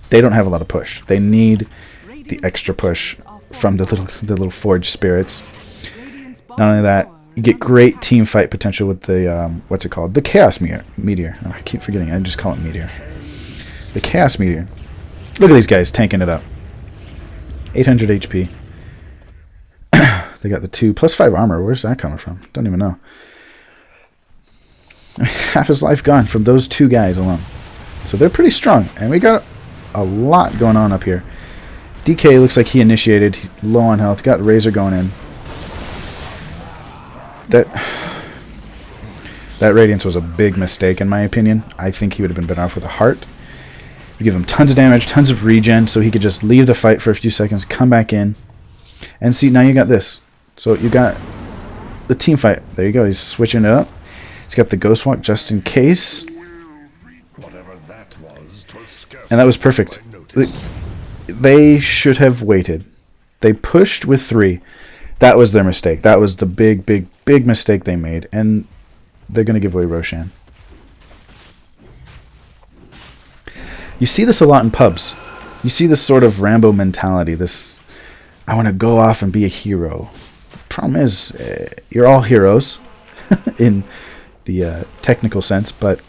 they don't have a lot of push. They need the extra push from the little forged spirits. Not only that, you get great team fight potential with the, what's it called? The Chaos Meteor. Oh, I keep forgetting. I just call it Meteor. The Chaos Meteor. Look at these guys tanking it up. 800 HP. They got the 2 plus 5 armor. Where's that coming from? Don't even know. Half his life gone from those 2 guys alone. So they're pretty strong. And we got a lot going on up here. DK looks like he initiated. He's low on health. Got Razor going in. That Radiance was a big mistake in my opinion. I think he would have been better off with a heart. You give him tons of damage, tons of regen, so he could just leave the fight for a few seconds, come back in, and see, now you got this. So you got the team fight. There you go, he's switching it up. He's got the Ghost Walk just in case. And that was perfect. They should have waited. They pushed with 3. That was their mistake. That was the big mistake they made. And they're going to give away Roshan. You see this a lot in pubs. You see this sort of Rambo mentality. This, I want to go off and be a hero. The problem is, you're all heroes in the technical sense, but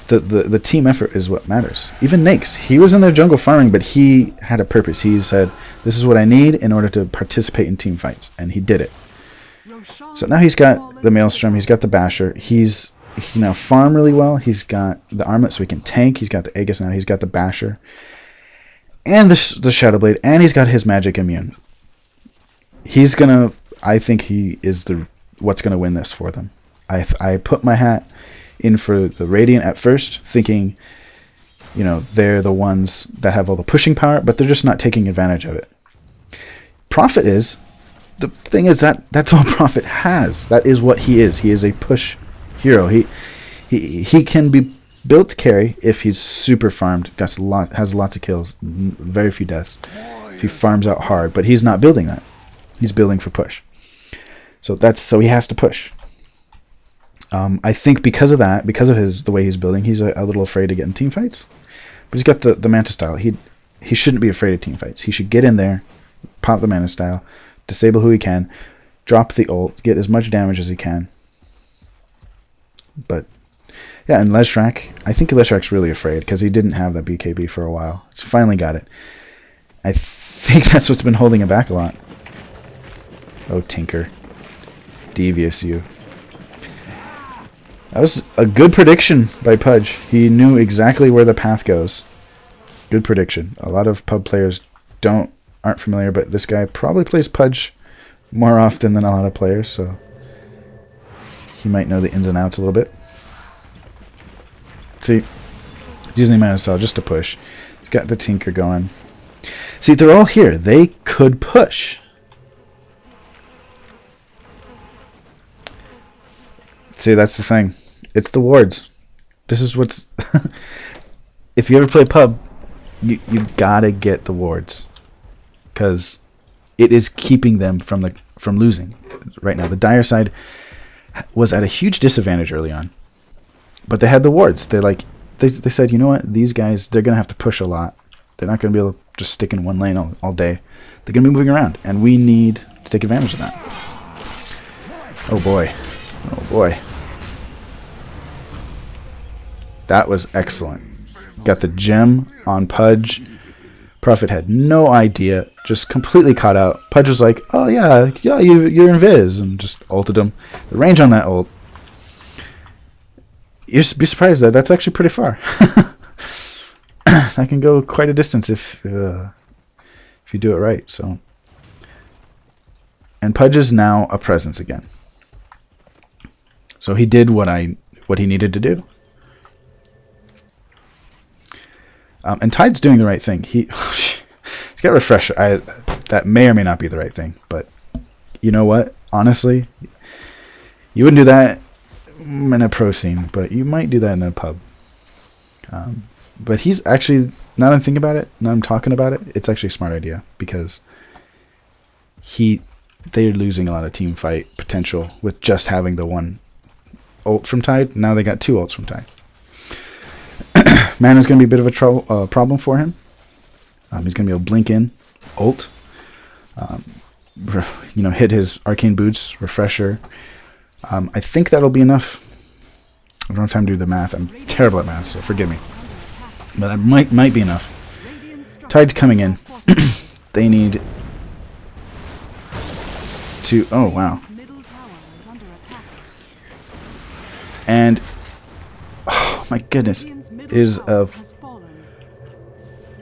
the team effort is what matters. Even Nakes, he was in their jungle farming, but he had a purpose. He said, this is what I need in order to participate in team fights, and he did it. So now he's got the Maelstrom, he's got the Basher, he can now farm really well. He's got the armlet so he can tank. He's got the Aegis now. He's got the Basher. And the Shadowblade. And he's got his magic immune. He's going to... I think he is what's going to win this for them. I put my hat in for the Radiant at first, thinking, you know, they're the ones that have all the pushing power, but they're just not taking advantage of it. Prophet is... The thing is that's all Prophet has. That is what he is. He is a push hero. He can be built to carry if he's super farmed, has lots of kills, very few deaths. If he farms out hard, but he's not building that. He's building for push. So he has to push. I think because of that, because of the way he's building, he's a little afraid to get in team fights. But he's got the Manta style. He shouldn't be afraid of team fights. He should get in there, pop the Manta style, disable who he can, drop the ult, get as much damage as he can. But yeah, and Leshrac, I think Leshrac's really afraid because he didn't have that BKB for a while. He's finally got it. I think that's what's been holding him back a lot. Oh, Tinker. Devious you. That was a good prediction by Pudge. He knew exactly where the path goes. Good prediction. A lot of pub players aren't familiar, but this guy probably plays Pudge more often than a lot of players, so he might know the ins and outs a little bit. See, using the Mana Cell just to push. He's got the Tinker going. See, they're all here. They could push. See, that's the thing. It's the wards. This is what's... If you ever play pub, you gotta get the wards, because it is keeping them from losing. Right now, the Dire side was at a huge disadvantage early on, but they had the wards. They said, you know what? These guys, they're gonna have to push a lot. They're not gonna be able to just stick in one lane all day. They're gonna be moving around, and we need to take advantage of that. Oh boy. Oh boy. That was excellent. Got the gem on Pudge. Prophet had no idea, just completely caught out. Pudge was like, oh yeah, you're invis, and just ulted him. The range on that ult, you'd be surprised that's actually pretty far. That can go quite a distance if you do it right. So, and Pudge is now a presence again. So he did what he needed to do. And Tide's doing the right thing. He's got Refresher. That may or may not be the right thing, but you know what? Honestly, you wouldn't do that in a pro scene, but you might do that in a pub. But he's actually, now that I'm thinking about it, now I'm talking about it, it's actually a smart idea, because they're losing a lot of team fight potential with just having the one ult from Tide. Now they got two ults from Tide. Mana's going to be a bit of a problem for him. He's going to be able to blink in, ult, hit his arcane boots, refresher. I think that'll be enough. I don't have time to do the math. I'm terrible at math, so forgive me. But that might be enough. Tide's coming in. They need to... Oh, wow. And... Oh, my goodness.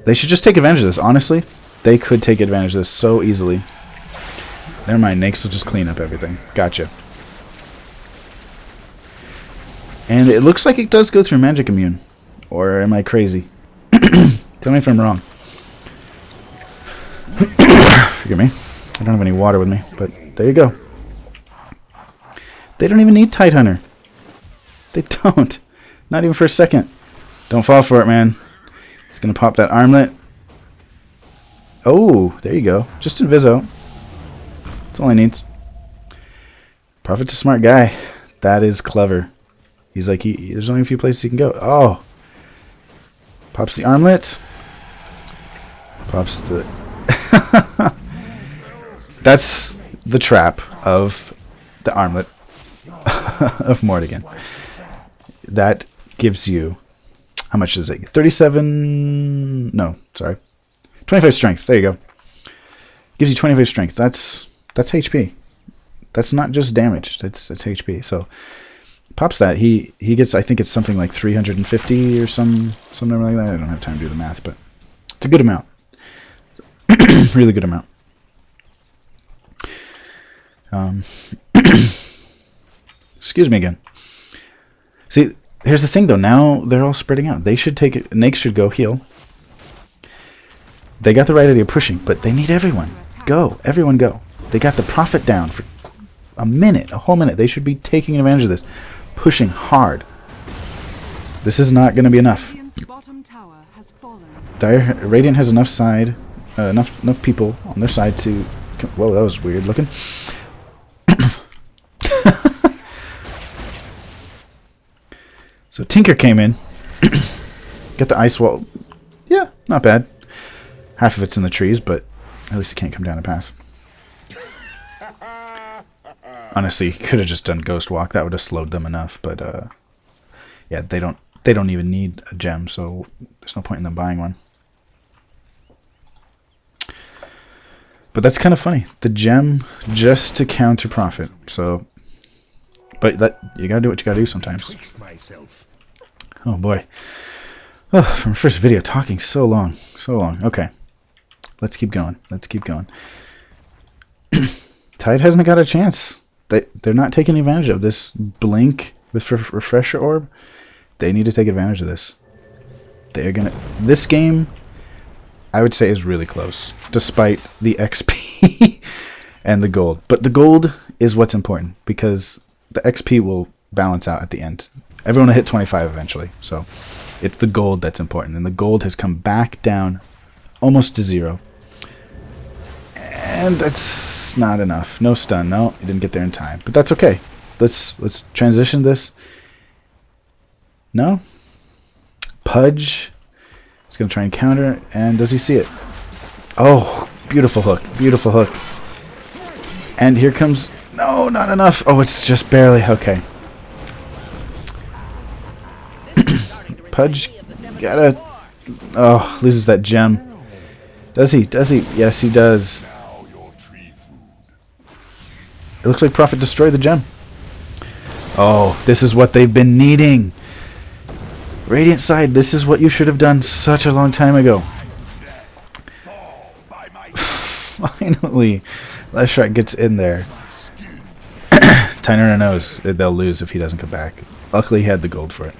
They should just take advantage of this. Honestly, they could take advantage of this so easily. Never mind. Nakes will just clean up everything. Gotcha. And it looks like it does go through magic immune. Or am I crazy? Tell me if I'm wrong. Forgive me. I don't have any water with me, but there you go. They don't even need Tidehunter. They don't. Not even for a second. Don't fall for it, man. He's going to pop that armlet. Oh, there you go. Just invis out. That's all he needs. Prophet's a smart guy. That is clever. He's like, there's only a few places he can go. Oh. Pops the armlet. Pops the... That's the trap of the armlet of Mortigan. That gives you... How much is it? 37... No, sorry. 25 strength. There you go. Gives you 25 strength. That's HP. That's not just damage. It's HP. So pops that. He gets, I think it's something like 350 or something like that. I don't have time to do the math, but it's a good amount. Really good amount. Excuse me again. See, here's the thing though. Now they're all spreading out. They should take it. Nakes should go heal. They got the right idea pushing, but they need everyone. Go. Everyone go. They got the Prophet down for a minute, a whole minute. They should be taking advantage of this. Pushing hard. This is not going to be enough. Radiant has enough side, enough people on their side to... Whoa, that was weird looking. So Tinker came in. Got the ice wall. Yeah, not bad. Half of it's in the trees, but at least it can't come down the path. Honestly, could have just done Ghost Walk. That would have slowed them enough, but yeah, they don't even need a gem, so there's no point in them buying one. But that's kind of funny. The gem just to counter profit. So, but that you gotta do what you gotta do sometimes. Oh boy. Oh, from first video, talking so long, so long. Okay, let's keep going. Let's keep going. Tide hasn't got a chance. They're not taking advantage of this blink with refresher orb. They need to take advantage of this. They're gonna. This game, I would say, is really close, despite the XP and the gold. But the gold is what's important because the XP will balance out at the end. Everyone will hit 25 eventually, so it's the gold that's important. And the gold has come back down almost to 0. And that's not enough. No stun. No, he didn't get there in time. But that's okay. Let's transition this. No? Pudge. He's going to try and counter. And does he see it? Oh, beautiful hook. Beautiful hook. And here comes... No, not enough. Oh, it's just barely. Okay. Pudge gotta... Oh, loses that gem. Does he? Does he? Yes, he does. It looks like Prophet destroyed the gem. Oh, this is what they've been needing. Radiant side, this is what you should have done such a long time ago. Finally, Leshrac gets in there. Tyner knows they'll lose if he doesn't come back. Luckily, he had the gold for it.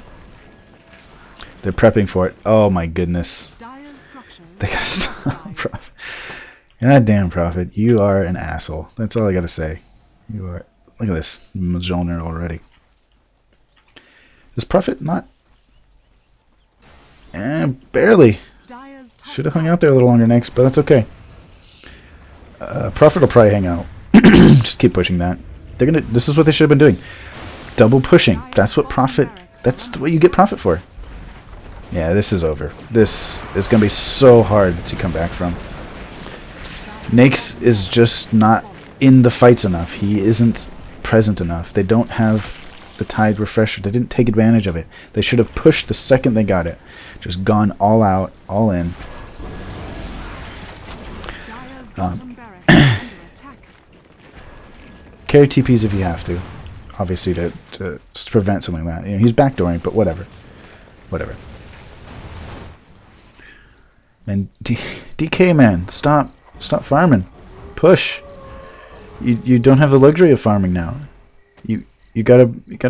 They're prepping for it. Oh my goodness. They gotta stop Prophet. God damn, Prophet. You are an asshole. That's all I gotta say. You are. Look at this. Mjolnir already. Is Prophet not? Barely. Should have hung out there a little longer next, but that's okay. Prophet will probably hang out. Just keep pushing that. They're gonna. This is what they should have been doing. Double pushing. That's what Prophet. That's what you get Prophet for. Yeah, this is over. This is going to be so hard to come back from. Nyx is just not in the fights enough. He isn't present enough. They don't have the Tide Refresher. They didn't take advantage of it. They should have pushed the second they got it. Just gone all out, all in. Carry TPs if you have to. Obviously to prevent something like that. You know, he's backdooring, but whatever. Whatever. And DK, man, stop farming. Push. You don't have the luxury of farming now. You gotta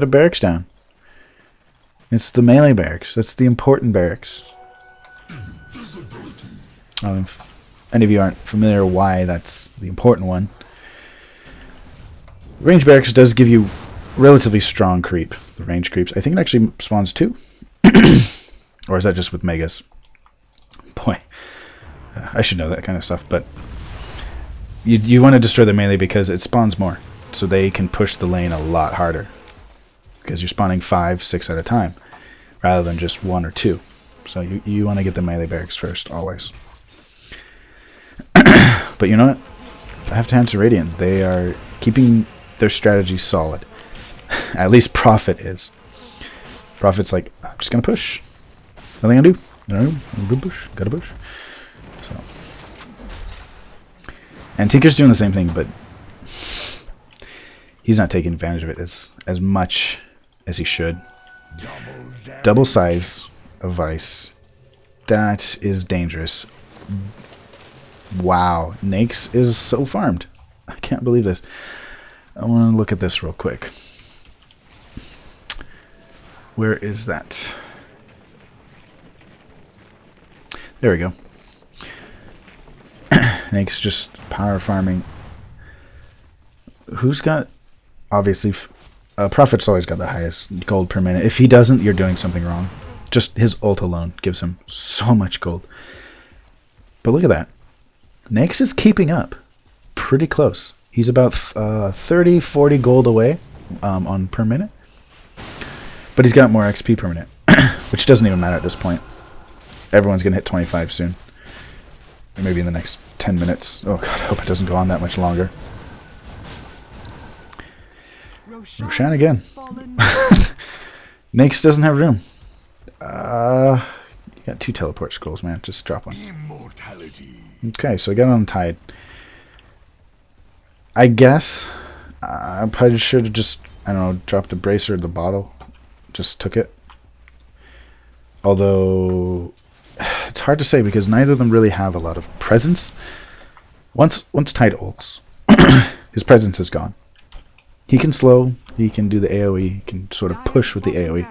barracks down. It's the melee barracks. That's the important barracks. If any of you aren't familiar why that's the important one. Range barracks does give you relatively strong creep. The range creeps. I think it actually spawns 2. Or is that just with megas? Boy, I should know that kind of stuff, but you want to destroy the melee because it spawns more, so they can push the lane a lot harder because you're spawning 5, 6 at a time rather than just 1 or 2. So you want to get the melee barracks first, always. But you know what? I have to hand to Radiant. They are keeping their strategy solid. At least Prophet is. Prophet's like, I'm just going to push. Nothing I do. No, gotta push. So, and Tinker's doing the same thing, but he's not taking advantage of it as much as he should. Double size of Vice. That is dangerous. Wow, Nyx is so farmed. I can't believe this. I want to look at this real quick. Where is that? There we go. Nyx just power farming. Who's got... Obviously, Prophet's always got the highest gold per minute. If he doesn't, you're doing something wrong. Just his ult alone gives him so much gold. But look at that. Nyx is keeping up. Pretty close. He's about 30, 40 gold away on per minute. But he's got more XP per minute. Which doesn't even matter at this point. Everyone's going to hit 25 soon. Or maybe in the next 10 minutes. Oh god, I hope it doesn't go on that much longer. Roshan again. Nyx doesn't have room. You got 2 teleport scrolls, man. Just drop one. Okay, so I got on Tide. I guess I probably should have just, I don't know, dropped the bracer of the bottle. Just took it. Although it's hard to say because neither of them really have a lot of presence. Once Tide ults, his presence is gone. He can slow, he can do the AoE, he can sort of push with the AoE.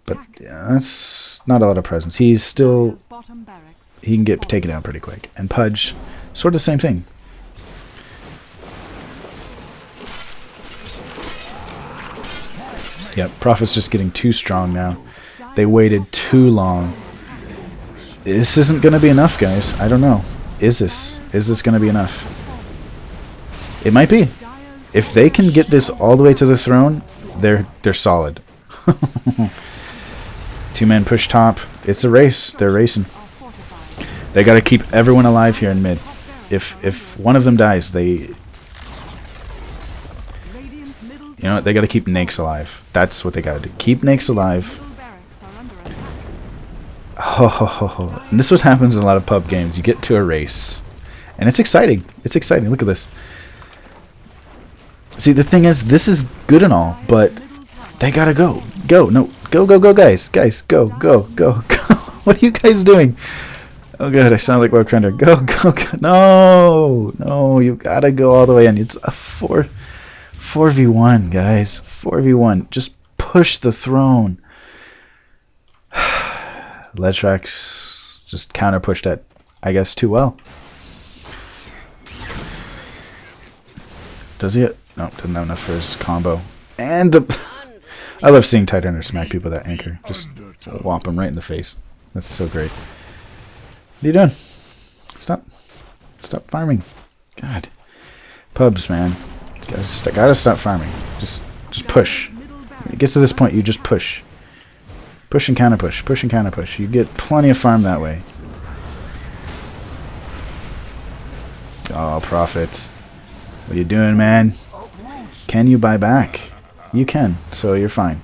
But yeah, that's not a lot of presence. He's still, he can get taken down pretty quick. And Pudge, sort of the same thing. Yep, Prophet's just getting too strong now. They waited too long. This isn't going to be enough, guys. I don't know. Is this going to be enough? It might be. If they can get this all the way to the throne, they're solid. Two-man push top. It's a race. They're racing. They got to keep everyone alive here in mid. If one of them dies, they... You know what? They got to keep Nakes alive. That's what they got to do. Keep Nakes alive. Oh, and this is what happens in a lot of pub games. You get to a race, and it's exciting. It's exciting. Look at this. See, the thing is, this is good and all, but they gotta go. Go, no, go, go, go, guys. Guys, go, go, go, go. What are you guys doing? Oh god, I sound like Warcrander. Go, go, go. No, no, you gotta go all the way in. It's a 4v1, guys. 4v1. Just push the throne. Ledtrax just counter pushed that, I guess, too well. Does he? No, doesn't have enough for his combo. And the I love seeing Tightrunner smack people with that anchor. Just whop them right in the face. That's so great. What are you doing? Stop farming. God, pubs, man. Gotta stop farming. Just push. When it gets to this point, you just push. Push and counter push. Push and counter push. You get plenty of farm that way. Oh, Prophet. What are you doing, man? Can you buy back? You can, so you're fine.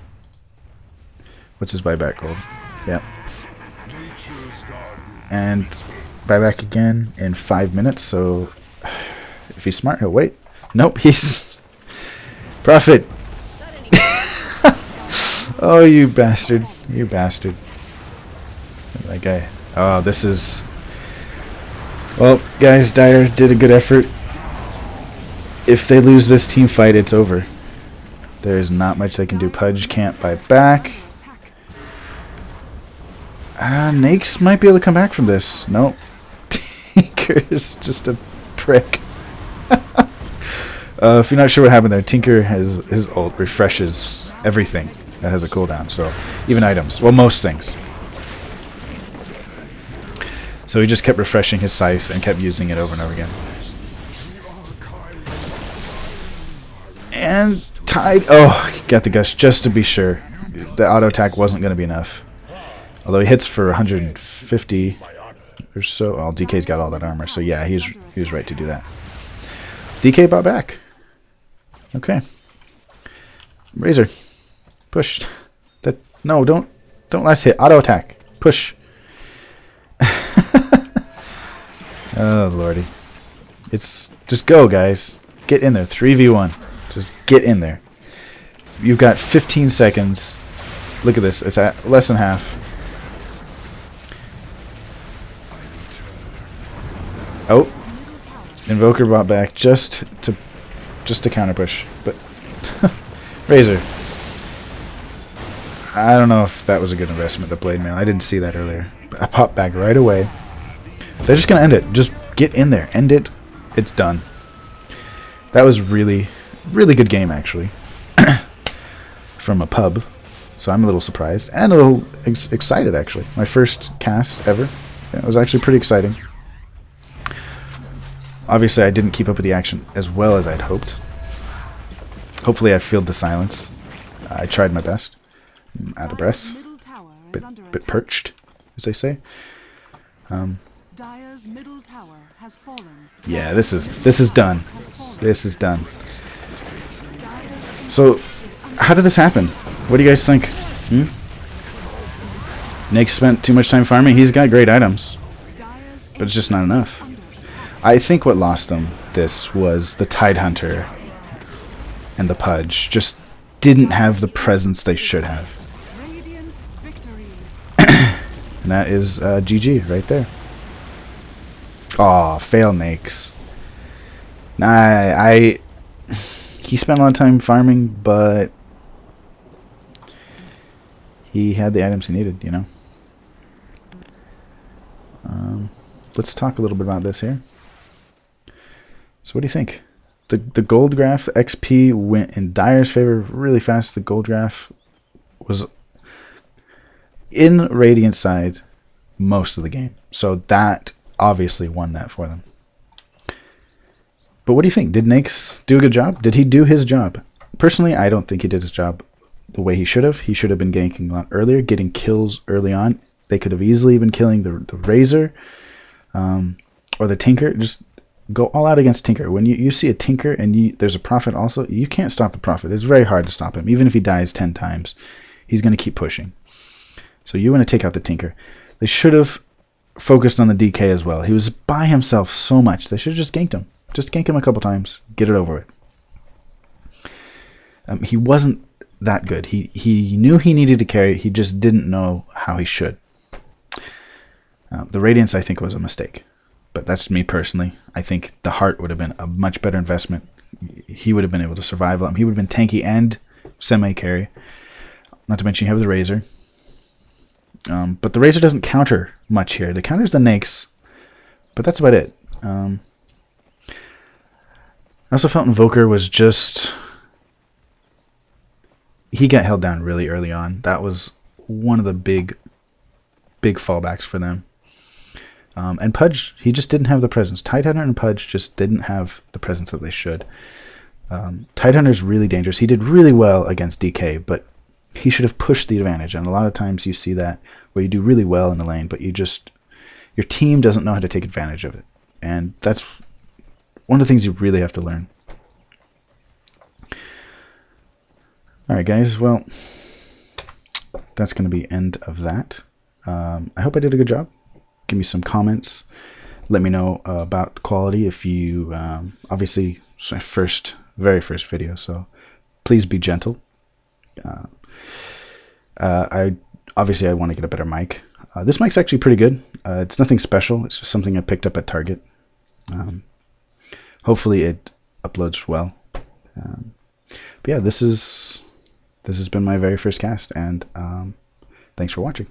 What's his buyback gold? Yep. And buyback again in 5 minutes, so if he's smart, he'll wait. Nope, he's... Prophet! Oh, you bastard. You bastard. That guy. Oh, this is... Well, guys, Dire did a good effort. If they lose this team fight, it's over. There's not much they can do. Pudge can't buy back. Nakes might be able to come back from this. Nope. Tinker is just a prick. If you're not sure what happened there, Tinker has his ult refreshes everything that has a cooldown, so even items. Well, most things. So he just kept refreshing his scythe and kept using it over and over again. And Tide, oh, got the gush just to be sure. The auto attack wasn't going to be enough. Although he hits for 150 or so. Well, DK's got all that armor, so yeah, he was right to do that. DK bought back. Okay. Razor, push. That no, don't last hit. Auto attack. Push. Oh lordy. It's just go, guys. Get in there. 3v1. Just get in there. You've got 15 seconds. Look at this. It's at less than half. Oh. Invoker bought back just to counter push. But Razor. I don't know if that was a good investment, the Blade Mail. I didn't see that earlier. But I popped back right away. They're just going to end it. Just get in there. End it. It's done. That was really, really good game, actually. From a pub. So I'm a little surprised. And a little excited, actually. My first cast ever. Yeah, it was actually pretty exciting. Obviously, I didn't keep up with the action as well as I'd hoped. Hopefully, I filled the silence. I tried my best. I'm out of breath. Bit perched, as they say. Yeah, this is done. This is done. So, how did this happen? What do you guys think? Nick spent too much time farming. He's got great items, but it's just not enough. I think what lost them this was the Tidehunter and the Pudge just didn't have the presence they should have. Radiant victory. And that is GG right there. Aw, fail makes. Nah, he spent a lot of time farming, but he had the items he needed, you know. Let's talk a little bit about this here. So what do you think? The gold graph XP went in Dire's favor really fast. The gold graph was in Radiant side most of the game. So that obviously won that for them. But what do you think? Did Nakes do a good job? Did he do his job? Personally, I don't think he did his job the way he should have. He should have been ganking a lot earlier, getting kills early on. They could have easily been killing the Razor or the Tinker. Just go all out against Tinker. When you see a Tinker and there's a Prophet also, you can't stop the Prophet. It's very hard to stop him. Even if he dies 10 times, he's going to keep pushing. So you want to take out the Tinker. They should have focused on the DK as well. He was by himself so much. They should have just ganked him. Just gank him a couple times. Get it over with. He wasn't that good. He knew he needed to carry. He just didn't know how he should. The Radiance, I think, was a mistake. But that's me personally. I think the Heart would have been a much better investment. He would have been able to survive. He would have been tanky and semi-carry. Not to mention you have the Razor. But the Razor doesn't counter much here. The counters the Nakes, but that's about it. I also felt Invoker was just... He got held down really early on. That was one of the big fallbacks for them. And Pudge, he just didn't have the presence. Tidehunter and Pudge just didn't have the presence that they should. Tidehunter's really dangerous. He did really well against DK, but he should have pushed the advantage. And a lot of times you see that where you do really well in the lane, but your team doesn't know how to take advantage of it. And that's one of the things you really have to learn. Alright guys, well, that's going to be end of that. I hope I did a good job. Give me some comments. Let me know about quality if you, obviously, it's my very first video, so please be gentle. I want to get a better mic. This mic's actually pretty good. It's nothing special. It's just something I picked up at Target. Hopefully it uploads well. But yeah, this has been my very first cast, and thanks for watching.